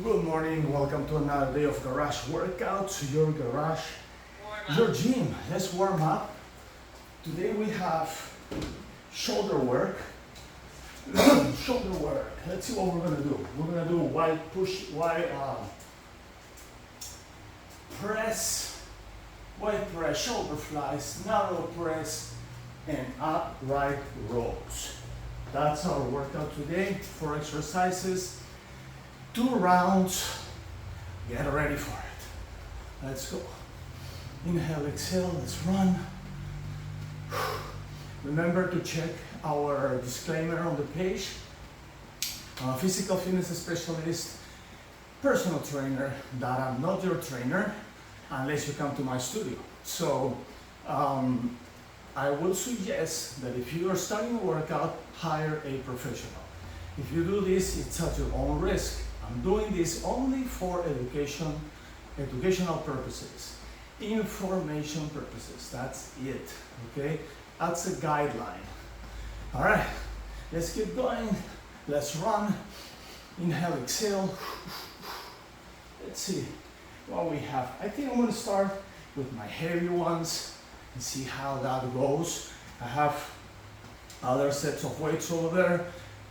Good morning, welcome to another day of garage workouts. Your garage, your gym. Let's warm up. Today we have shoulder work. Shoulder work. Let's see what we're gonna do. We're gonna do wide push, wide press, shoulder flies, narrow press, and upright rows. That's our workout today. 4 exercises, 2 rounds. Get ready for it. Let's go. Inhale, exhale, let's run. Remember to check our disclaimer on the page. Physical fitness specialist, personal trainer, that I'm not your trainer unless you come to my studio. So I would suggest that if you are starting a workout, hire a professional. If you do this, it's at your own risk. I'm doing this only for educational purposes, information purposes. That's it, okay? That's a guideline. All right, let's keep going. Let's run. Inhale, exhale. Let's see what we have. I think I'm gonna start with my heavy ones and see how that goes. I have other sets of weights over there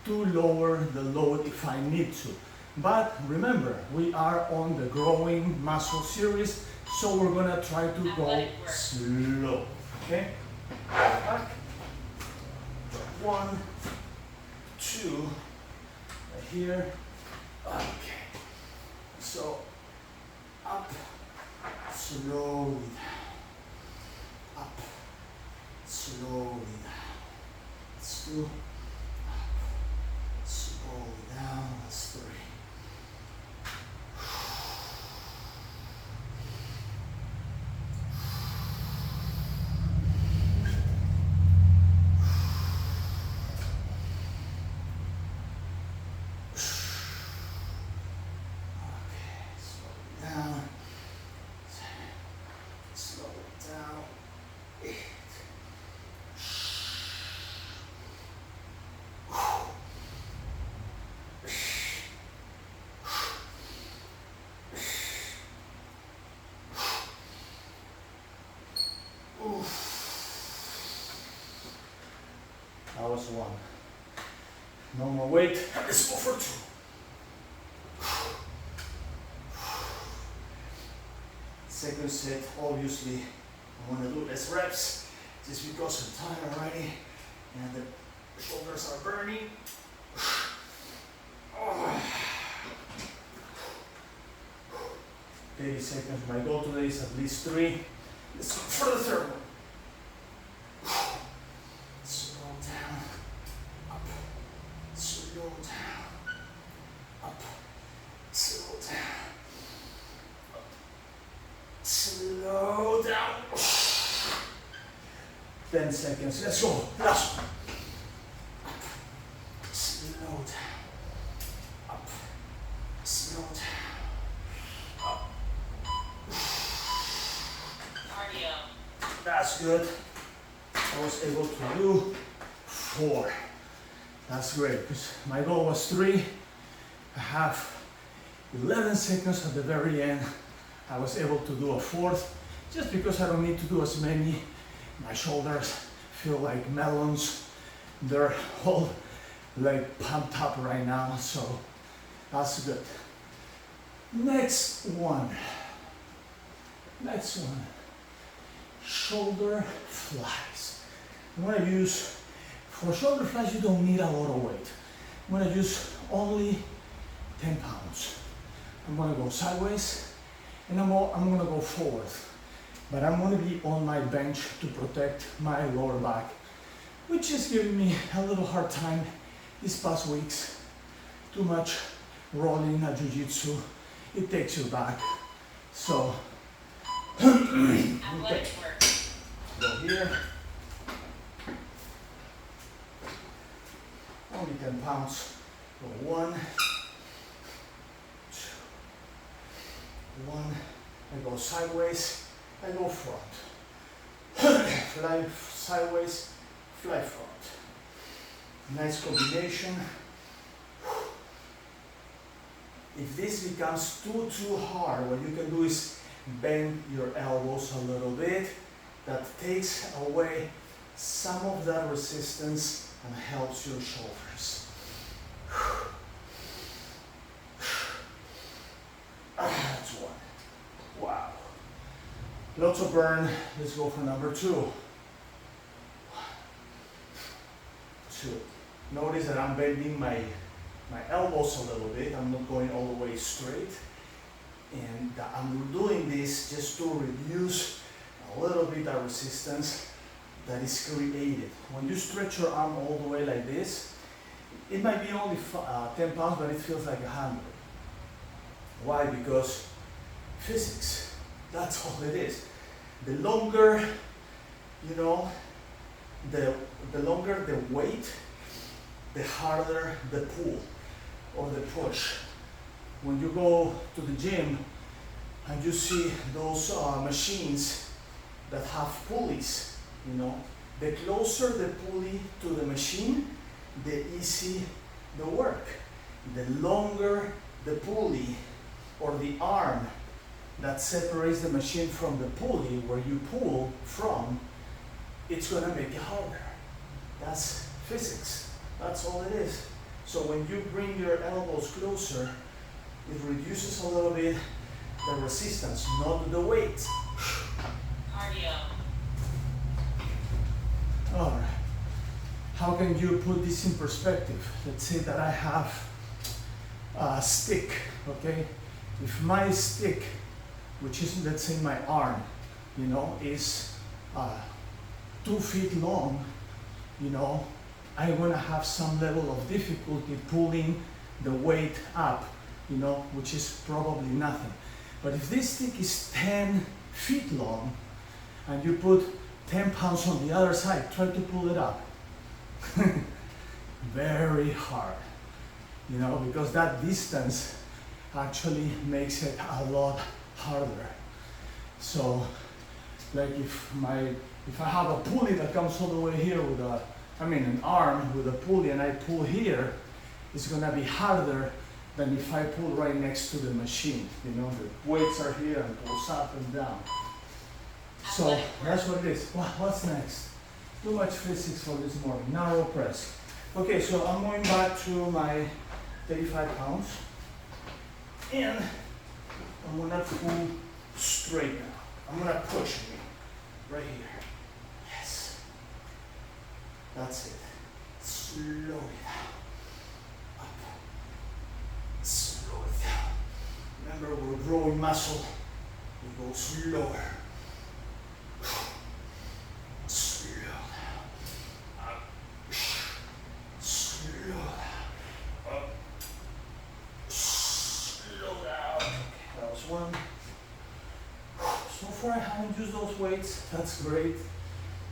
to lower the load if I need to. But remember, we are on the growing muscle series, so we're gonna try to go slow, okay? Back. 1, 2, right here. Okay. So up, slowly down. Up, slowly down. Let's do up, slowly down. That's 3. That was 1. No more weight. Let's go for 2. Second set, obviously, I want to do less reps just because I'm tired already and the shoulders are burning. 30 seconds. My goal today is at least 3. Let's go for the third one. Slow down, up, slow down, up, slow down, up, slow down. 10 seconds, let's go, last one. Up, slow down, up, slow down, up. That's good. I was able to do 4. That's great, because my goal was 3. I have 11 seconds at the very end. I was able to do a 4th, just because I don't need to do as many. My shoulders feel like melons. They're all like pumped up right now, so that's good. Next one. Shoulder flies. I'm going to use, for shoulder flies, you don't need a lot of weight. I'm going to use only 10 pounds. I'm going to go sideways and I'm going to go forward. But I'm going to be on my bench to protect my lower back, which is giving me a little hard time these past weeks. Too much rolling at jiu-jitsu. It takes you back. So, okay. Go here. Only 10 pounds. Go 1, 2, 1. I go sideways. I go front. Fly sideways, fly front. Nice combination. If this becomes too hard, what you can do is bend your elbows a little bit. That takes away some of that resistance and helps your shoulders. That's one. Wow. Lots of burn. Let's go for number 2. 2. Notice that I'm bending my elbows a little bit. I'm not going all the way straight. And I'm doing this just to reduce a little bit of resistance that is created. When you stretch your arm all the way like this, it might be only 10 pounds, but it feels like 100. Why? Because physics, that's all it is. The longer, you know, the longer the weight, the harder the pull or the push. When you go to the gym and you see those machines that have pulleys, you know, the closer the pulley to the machine, the easier the work. The longer the pulley or the arm that separates the machine from the pulley where you pull from, it's gonna make it harder. That's physics. That's all it is. So when you bring your elbows closer, it reduces a little bit the resistance, not the weight. Cardio. All right. How can you put this in perspective? Let's say that I have a stick, okay? If my stick, which is, let's say, my arm, you know, is 2 feet long, you know, I'm gonna have some level of difficulty pulling the weight up, you know, which is probably nothing. But if this stick is 10 feet long and you put 10 pounds on the other side, try to pull it up. Very hard, you know, because that distance actually makes it a lot harder. So, like if I have a pulley that comes all the way here with an arm with a pulley, and I pull here, it's gonna be harder than if I pull right next to the machine. You know, the weights are here and pulls up and down. So that's what it is. What's next? Too much physics for this morning. Narrow press. Okay, so I'm going back to my 35 pounds. And I'm gonna pull straight now. I'm gonna push me right here. Yes. That's it. Slow it down. Up. Slow it down. Remember, we're growing muscle. We go slower. Slow down. Up. Slow down. Up. Slow down. Okay, that was one. So far I haven't used those weights. That's great.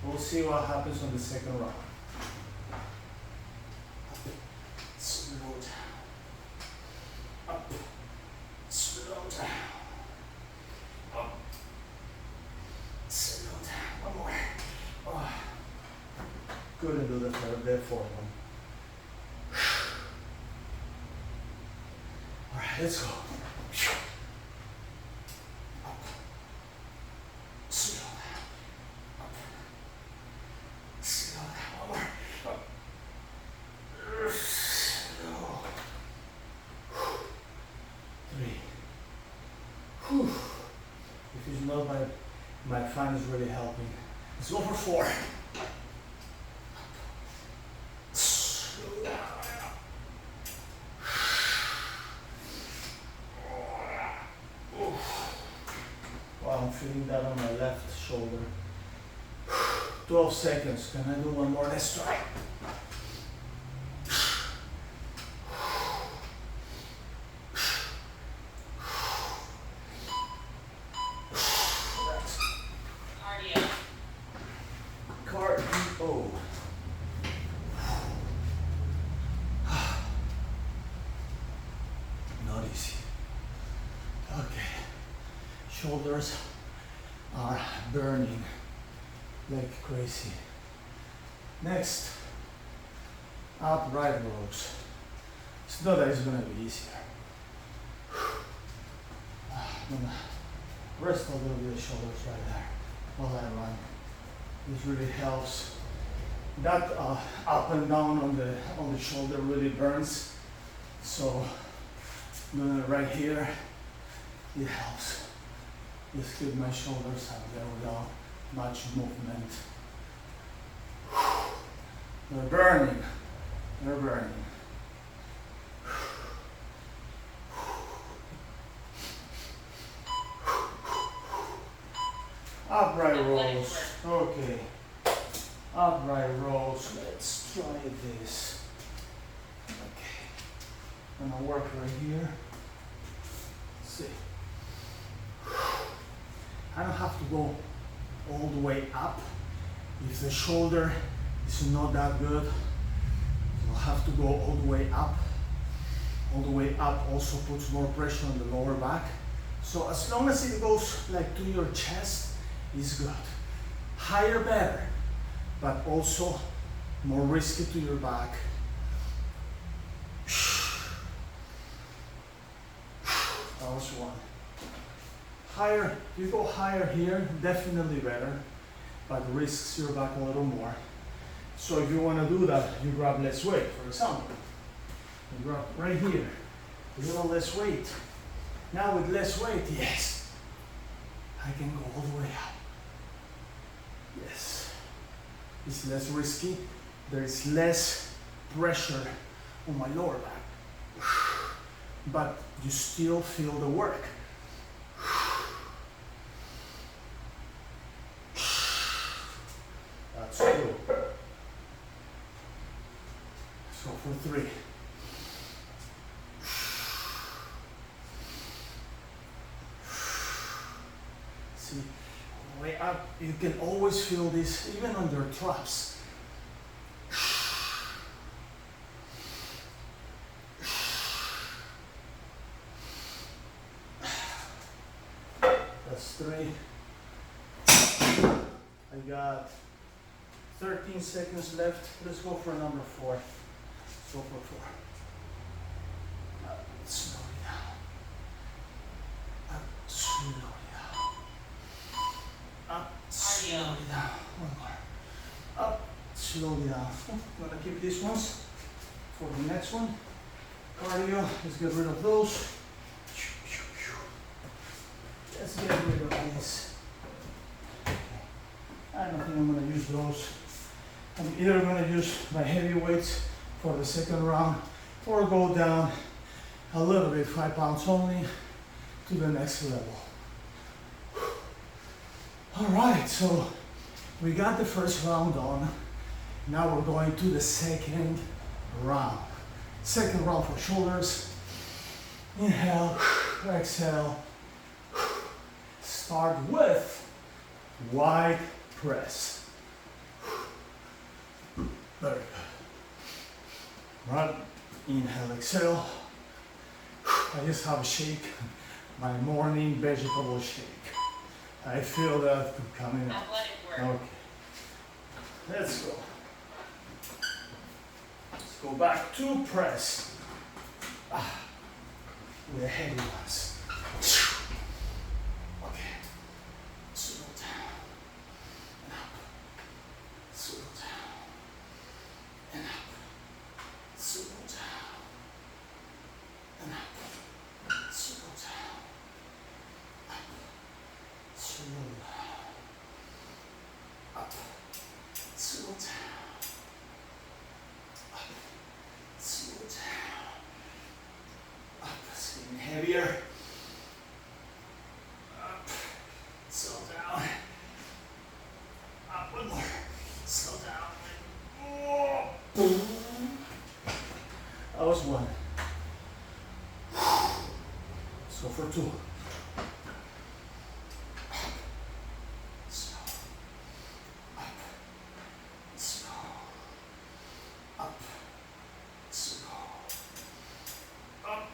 We'll see what happens on the second round. Slow down. Up. Slow down. Up. Slow down. One more. Oh. Couldn't do the fourth one. All right, let's go. Up. Slow down. Up. Slow down. One more. Up. Slow. 3. Whew. If it's not, my fan is really helping. Let's go for 4. Slow down. Wow, I'm feeling that on my left shoulder. 12 seconds. Can I do one more? Let's try. Cardio. Cardio. Not easy. Okay. Shoulders are burning like crazy. Next, upright rows. It's not that it's gonna be easier. I'm gonna rest a little bit of shoulders right there while I run. This really helps. That up and down on the shoulder really burns. So doing it right here, it helps. Just keep my shoulders up there without much movement. They're burning. They're burning. Upright rows. Okay. Upright rows. Let's try this. Okay. I'm gonna work right here. Let's see. I don't have to go all the way up. If the shoulder is not that good, you'll have to go all the way up. All the way up also puts more pressure on the lower back. So as long as it goes like to your chest, is good. Higher better, but also more risky to your back. That was one. Higher, you go higher here, definitely better, but risks your back a little more. So if you want to do that, you grab less weight. For example, you grab right here, a little less weight. Now with less weight, yes, I can go all the way up. Yes, it's less risky. There is less pressure on my lower back, but you still feel the work. That's two. So for three. See, way up, you can always feel this even on your traps. That's three. I got 13 seconds left. Let's go for number four. Let's go for four. Slow it down. Slow it down. Up, slow it down. One more. Up, slow it down. I'm gonna keep these ones for the next one. Cardio, let's get rid of those. Let's get rid of this. I don't think I'm gonna use those. I'm either gonna use my heavy weights for the second round or go down a little bit, 5 pounds only, to the next level. All right, so we got the first round on. Now we're going to the second round. Second round for shoulders. Inhale, exhale. Start with wide press. Very good. Right, inhale, exhale. I just have a shake, my morning vegetable shake. I feel that coming up. Okay, let's go. Let's go back to press. With the heavy ones. Okay, slow down and up. Slow down and up. Slow down and up. Slow down. Up. Slow down. Up. Slow down. Up. Slow down. Up. It's getting heavier. Up. Slow down. Up one more. Slow down. Oh. That was one. So for two. Slow. Up. Slow. Up. Slow. Up.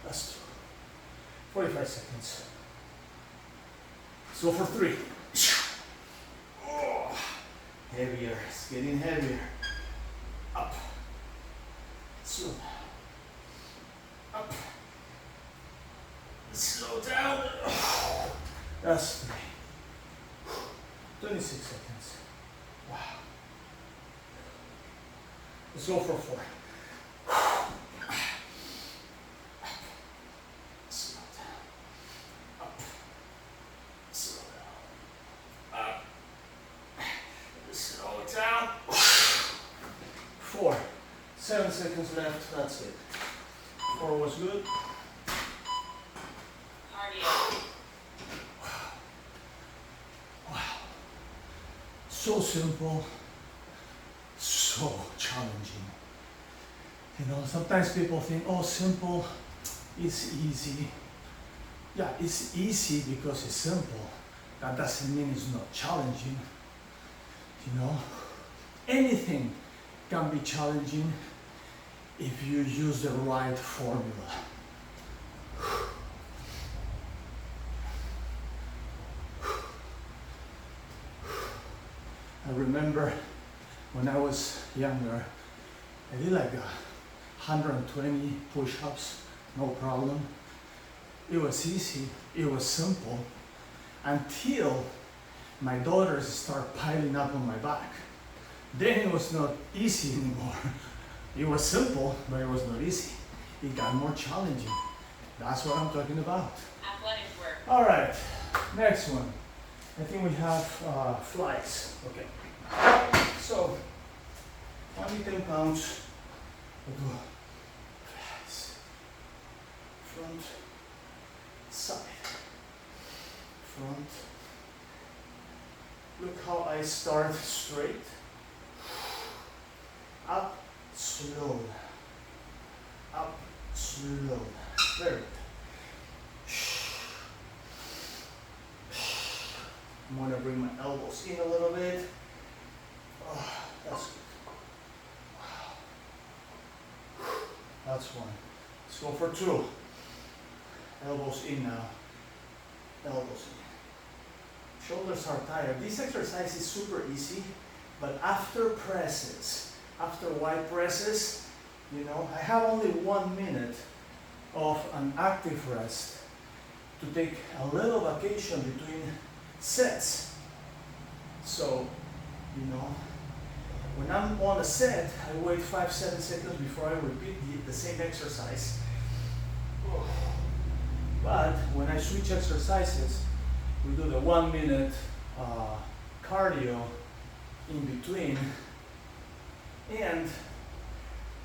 That's two. 45 seconds. So for three. Oh, heavier, it's getting heavier. Up. Slow down. That's 3. 26 seconds. Wow. Let's go for 4. Slow down. Up. Slow down. Up. Slow it down. 4. 7 seconds left. That's it. 4 was good. Cardio. So simple, so challenging. You know, sometimes people think, oh, simple is easy. Yeah, it's easy because it's simple. That doesn't mean it's not challenging. You know, anything can be challenging if you use the right formula. I remember when I was younger, I did like 120 push-ups, no problem. It was easy, it was simple, until my daughters start piling up on my back. Then it was not easy anymore. It was simple, but it was not easy. It got more challenging. That's what I'm talking about. Athletic work. All right, next one. I think we have flies. Okay. So, only 10 pounds. We'll do flies. Front, side, front. Look how I start straight. Up, slow. Up, slow. Very good. I'm going to bring my elbows in a little bit. Oh, that's good. Wow. That's 1. Let's go for 2. Elbows in now. Elbows in. Shoulders are tired. This exercise is super easy, but after presses, after wide presses, you know, I have only 1 minute of an active rest to take a little vacation between sets. So, you know, when I'm on a set, I wait 5-7 seconds before I repeat the same exercise. But when I switch exercises, we do the 1 minute cardio in between, and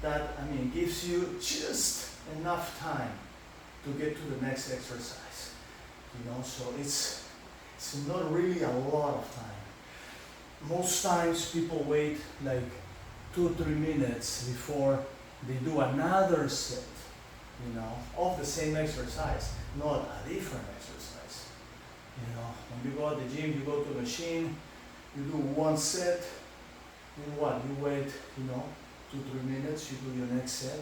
that, I mean, gives you just enough time to get to the next exercise. You know, so it's not really a lot of time. Most times people wait like 2-3 minutes before they do another set, you know, of the same exercise, not a different exercise. You know, when you go at the gym, you go to the machine, you do 1 set, then what? You wait, you know, 2-3 minutes, you do your next set.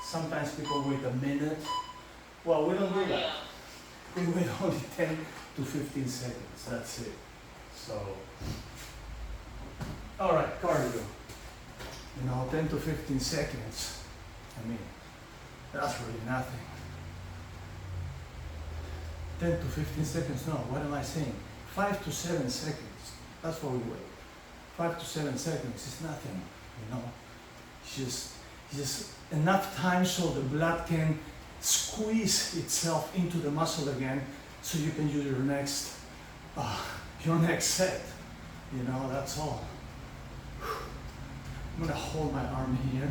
Sometimes people wait a minute. Well, we don't do that. We wait only 10 to 15 seconds, that's it. So, all right, cardio. You know, 10 to 15 seconds. I mean, that's really nothing. 10 to 15 seconds, no, what am I saying? 5 to 7 seconds, that's what we wait. 5 to 7 seconds is nothing, you know. It's just enough time so the blood can squeeze itself into the muscle again, so you can use your next set. You know, that's all. I'm gonna hold my arm here.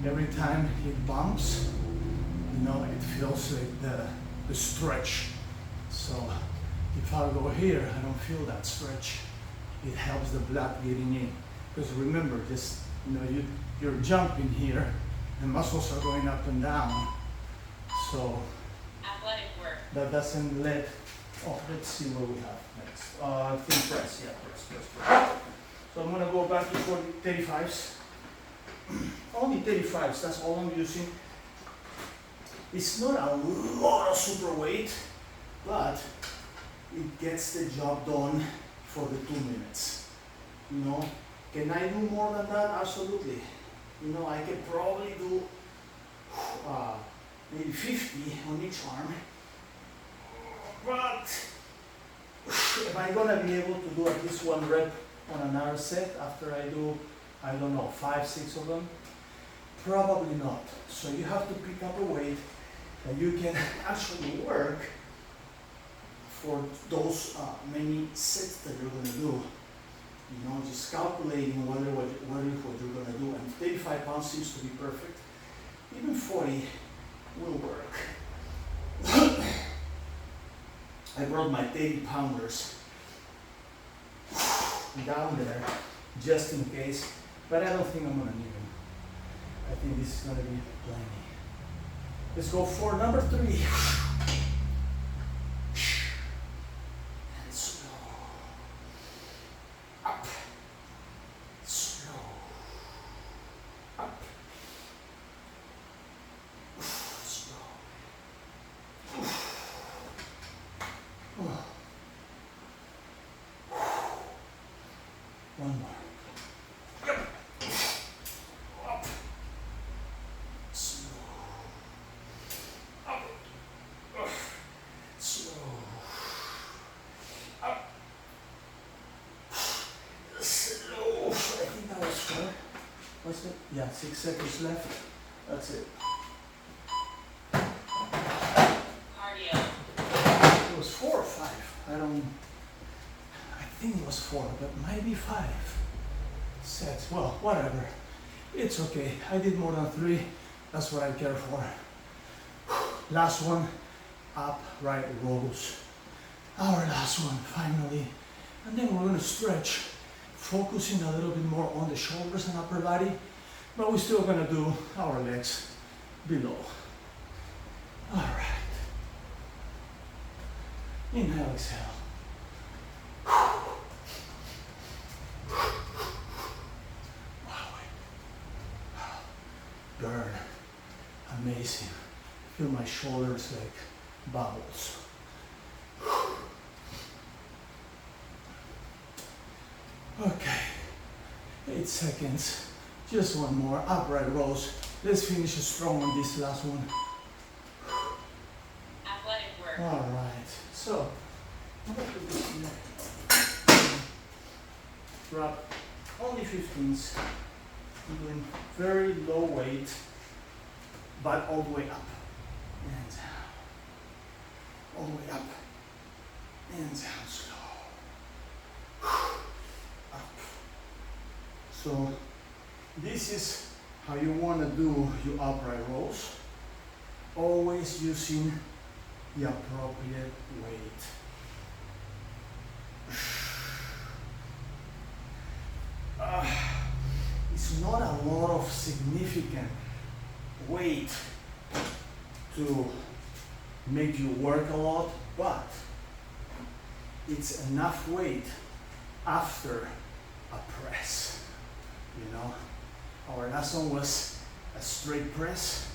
Every time it bumps, you know, it feels like the stretch. So if I go here, I don't feel that stretch. It helps the blood getting in. Because remember, just, you know, you're jumping here, the muscles are going up and down. So Athletic work. that doesn't let, oh, let's see what we have next. I think press, yeah, press. So I'm gonna go back to 35s. Only 35s, that's all I'm using. It's not a lot of super weight, but it gets the job done for the 2 minutes. You know, can I do more than that? Absolutely. You know, I can probably do maybe 50 on each arm. But am I gonna be able to do at least one rep on another set after I do, I don't know, 5, 6 of them? Probably not. So you have to pick up a weight that you can actually work for those many sets that you're gonna do. You know, just calculating what you're gonna do. And 35 pounds seems to be perfect. Even 40 will work. I brought my 30-pounders down there just in case, but I don't think I'm gonna need them. I think this is gonna be plenty. Let's go for number 3. And slow. Up. Slow. Up. Slow. One more. Yep. Up. Slow. Up. Slow. Up. Slow. I think that was 4. What's it? Yeah, 6 seconds left. That's it. Cardio. It was 4 or 5. I think it was 4, but maybe 5 sets. Well, whatever. It's okay. I did more than 3. That's what I care for. Last one, upright rows. Our last one, finally. And then we're gonna stretch, focusing a little bit more on the shoulders and upper body, but we're still gonna do our legs below. All right. Inhale, exhale. Burn. Amazing. Feel my shoulders like bubbles. Okay. 8 seconds. Just one more. Upright rows. Let's finish strong on this last one. Athletic work. All right. So, I'm gonna put this here. Drop only 15s. I'm doing very low weight, but all the way up and down. All the way up and down, slow. Up. So this is how you want to do your upright rows, always using the appropriate weight. It's not a lot of significant weight to make you work a lot, but it's enough weight after a press. You know, our last one was a straight press,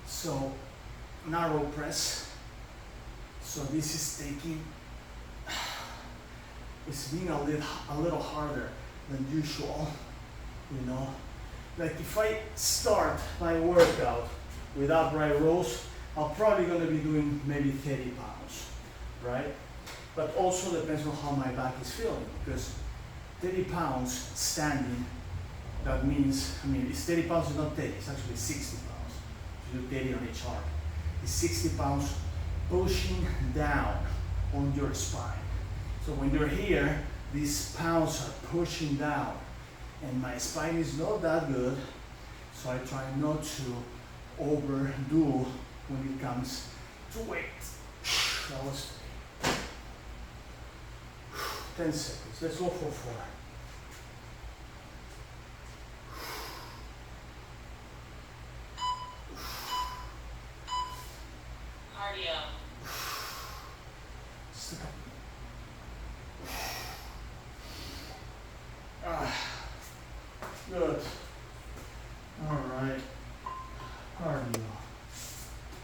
so narrow press. So this is taking, it's being a little harder than usual. You know, like if I start my workout with upright rows, I'm probably going to be doing maybe 30 pounds, right? But also depends on how my back is feeling, because 30 pounds standing, that means, I mean, it's 30 pounds is not 30, it's actually 60 pounds. If you do 30 on each arm, it's 60 pounds pushing down on your spine. So when you're here, these pounds are pushing down, and my spine is not that good, so I try not to overdo when it comes to weight. That was 10 seconds. Let's go for 4. Cardio. Good. All right. Cardio.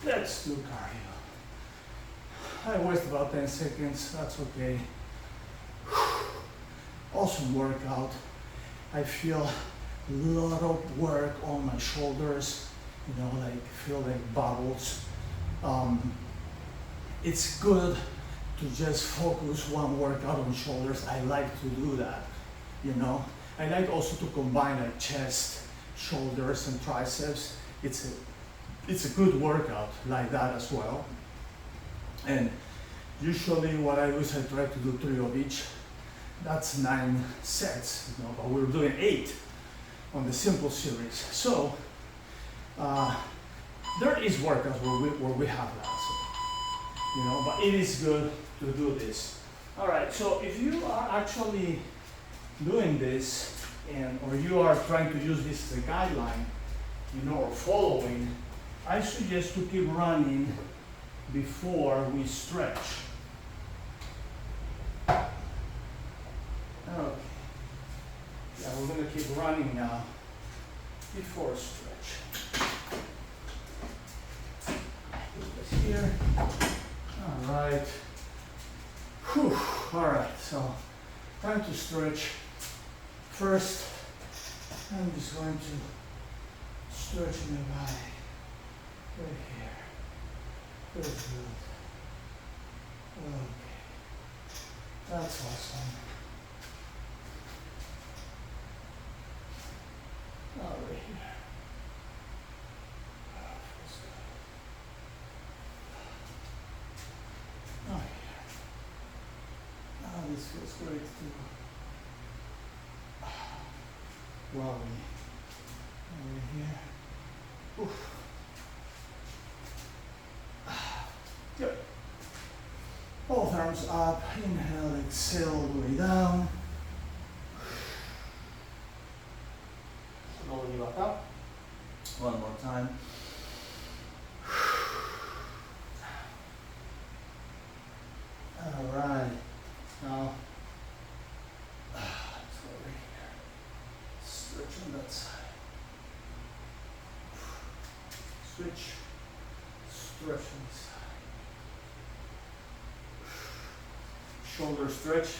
Let's do cardio. I waste about 10 seconds. That's okay. Awesome workout. I feel a lot of work on my shoulders. You know, like feel like bubbles. it's good to just focus one workout on shoulders. I like to do that, you know. I like also to combine like chest, shoulders, and triceps. It's a good workout like that as well. And usually what I do is I try to do 3 of each. That's 9 sets, you know, but we're doing 8 on the simple series. So there is workouts where we have that, so, you know, but it is good to do this. All right, so if you are actually doing this or you are trying to use this as a guideline, you know, or following, I suggest to keep running before we stretch. Okay. Yeah, we're gonna keep running now before stretch. Put this here. All right. Whew. All right, so time to stretch. First, I'm just going to stretch my body right here. Very good. Okay. That's awesome. Now right here. Feels good. Oh, here. Oh, this feels great too. Wow. Over here. Oof. Good. Both arms up. Inhale, exhale, all the way down. Slowly back up. One more time. All right. Now, let's go over here. Stretch on that side. Switch. Stretch on this side. Shoulder stretch.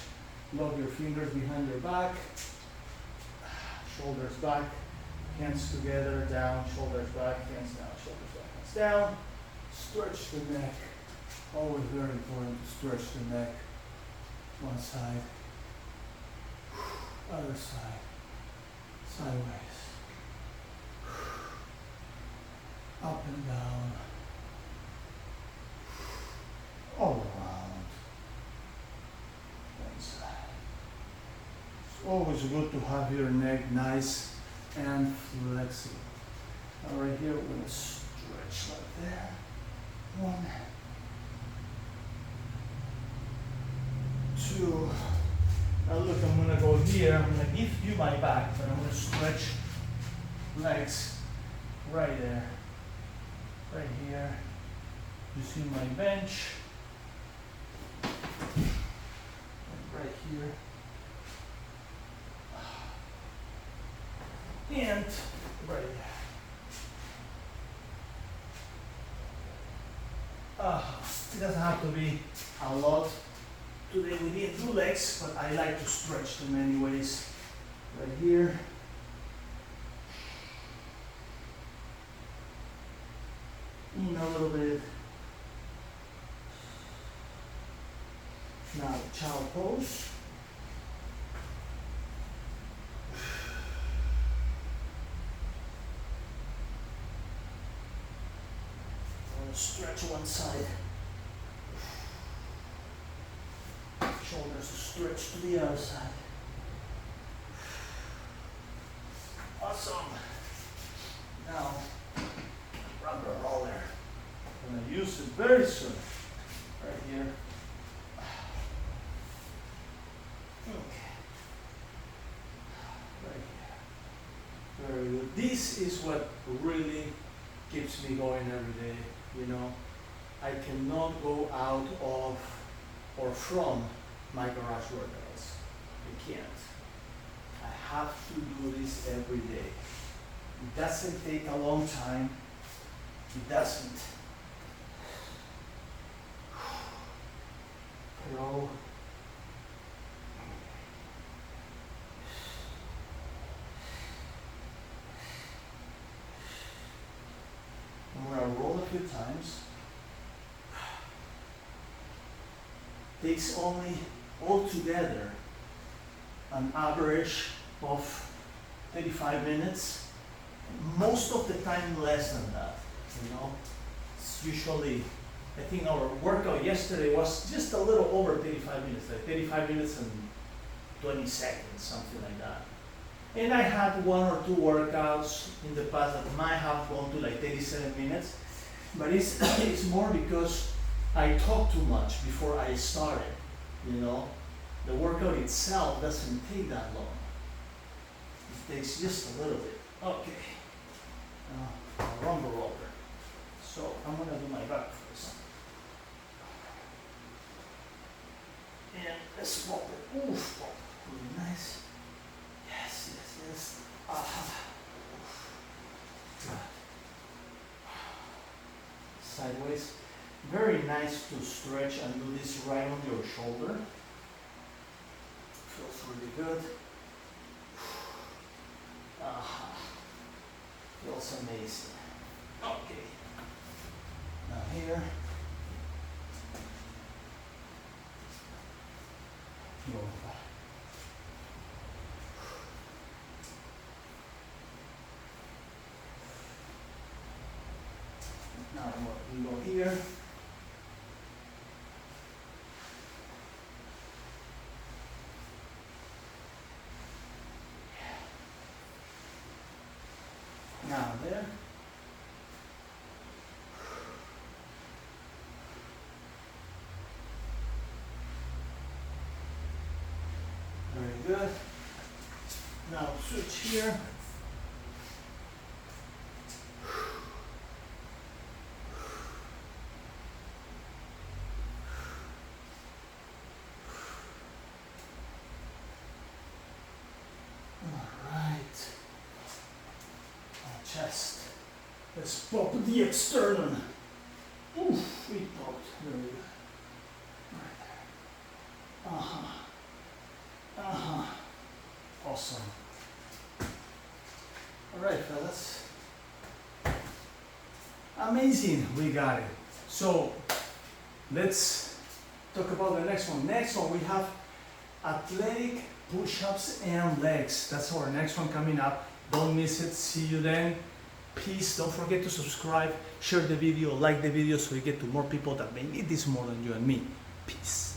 Lock your fingers behind your back. Shoulders back. Hands together, down, shoulders back, hands down, shoulders back, hands down. Stretch the neck. Always very important to stretch the neck. One side, other side, sideways, up and down, all around, one side. It's always good to have your neck nice and flexible. Now right here, we're going to stretch like there. 1, 2. Now look, I'm going to go here. I'm going to give you my back, but I'm going to stretch legs right there, right here. You see my bench, right here. And right there. It doesn't have to be a lot. Today we didn't do legs, but I like to stretch them anyways. Right here. In a little bit. Now child pose. Stretch one side. Shoulders stretch to the other side. Awesome. Now, rubber roller. I'm going to use it very soon. Right here. Okay. Right here. Very good. This is what really keeps me going every day. You know, I cannot go out of or from my garage workouts. I can't. I have to do this every day. It doesn't take a long time. It doesn't. Roll. I'm going to roll a few times. takes only altogether an average of 35 minutes. Most of the time less than that, you know. It's usually, I think our workout yesterday was just a little over 35 minutes, like 35 minutes and 20 seconds, something like that. And I had one or two workouts in the past that might have gone to like 37 minutes, but it's more because I talked too much before I started, you know. The workout itself doesn't take that long. It takes just a little bit. Okay. Rumble roller. So I'm gonna do my back first. And let's pop it. Oof, pop. Really nice. Yes, yes, yes. Good. Sideways. Very nice to stretch and do this right on your shoulder. Feels really good. Feels amazing. Okay. Now here. Go back. Now we go here. Now there. Very good. Now switch here. Chest. Let's pop the externum. Oof, we popped. Very good. Right there. Awesome. Alright, fellas. Amazing, we got it. So, let's talk about the next one. Next one, we have athletic push-ups and legs. That's our next one coming up. Don't miss it. See you then. Please don't forget to subscribe, share the video, like the video so we get to more people that may need this more than you and me. Peace.